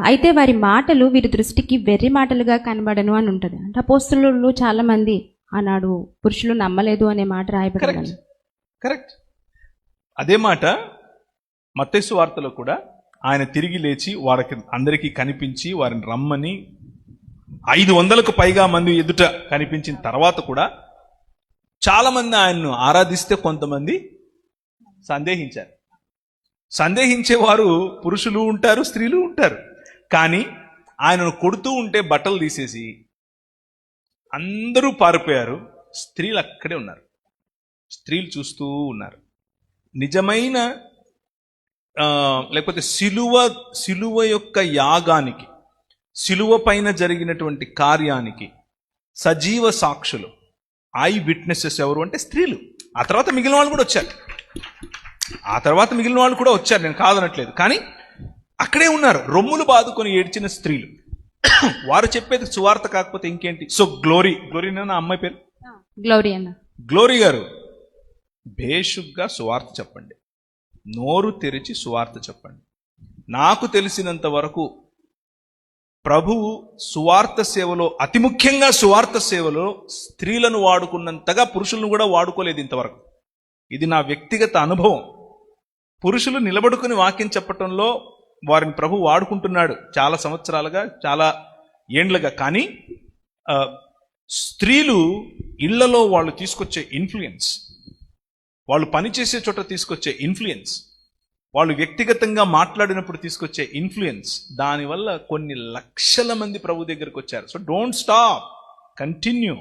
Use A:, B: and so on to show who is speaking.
A: అయితే వారి మాటలు వీరి దృష్టికి వెర్రి మాటలుగా కనబడను అని ఉంటుంది. అంటే అపోస్తలులు చాలా మంది ఆనాడు పురుషులు నమ్మలేదు అనే మాట రాయబడింది.
B: కరెక్ట్. అదే మాట మత్తయి సువార్తలో కూడా ఆయన తిరిగి లేచి వారికి అందరికీ కనిపించి వారిని రమ్మని 500కు పైగా మంది ఎదుట కనిపించిన తర్వాత కూడా చాలా మంది ఆయన్ను ఆరాధిస్తే కొంతమంది సందేహించారు. సందేహించేవారు పురుషులు ఉంటారు, స్త్రీలు ఉంటారు. కానీ ఆయనను కొడుతూ ఉంటే బట్టలు తీసేసి అందరూ పారిపోయారు. స్త్రీలు అక్కడే ఉన్నారు, స్త్రీలు చూస్తూ ఉన్నారు. నిజమైన లేకపోతే సిలువ యొక్క యాగానికి, సిలువ పైన జరిగినటువంటి కార్యానికి సజీవ సాక్షులు, ఐ విట్నెసెస్ ఎవరు అంటే స్త్రీలు. ఆ తర్వాత మిగిలిన వాళ్ళు కూడా వచ్చారు, నేను కాదనట్లేదు. కానీ అక్కడే ఉన్నారు రొమ్ములు బాదుకొని ఏడ్చిన స్త్రీలు. వారు చెప్పేది సువార్త కాకపోతే ఇంకేంటి? సో గ్లోరీ నా అమ్మాయి పేరు గ్లోరీ గారు బేషుగ్గా సువార్త చెప్పండి, నోరు తెరిచి సువార్త చెప్పండి. నాకు తెలిసినంత వరకు ప్రభువు సువార్త సేవలో, అతి ముఖ్యంగా సువార్త సేవలో స్త్రీలను వాడుకున్నంతగా పురుషులను కూడా వాడుకోలేదు ఇంతవరకు. ఇది నా వ్యక్తిగత అనుభవం. పురుషులు నిలబడుకుని వాక్యం చెప్పటంలో వారిని ప్రభు వాడుకుంటున్నాడు చాలా సంవత్సరాలుగా, చాలా ఏండ్లుగా. కానీ స్త్రీలు ఇళ్లలో వాళ్ళు తీసుకొచ్చే ఇన్ఫ్లుయెన్స్, వాళ్ళు పనిచేసే చోట తీసుకొచ్చే ఇన్ఫ్లుయెన్స్, వాళ్ళు వ్యక్తిగతంగా మాట్లాడినప్పుడు తీసుకొచ్చే ఇన్ఫ్లుయెన్స్, దానివల్ల కొన్ని లక్షల మంది ప్రభు దగ్గరకు వచ్చారు. So don't stop, continue.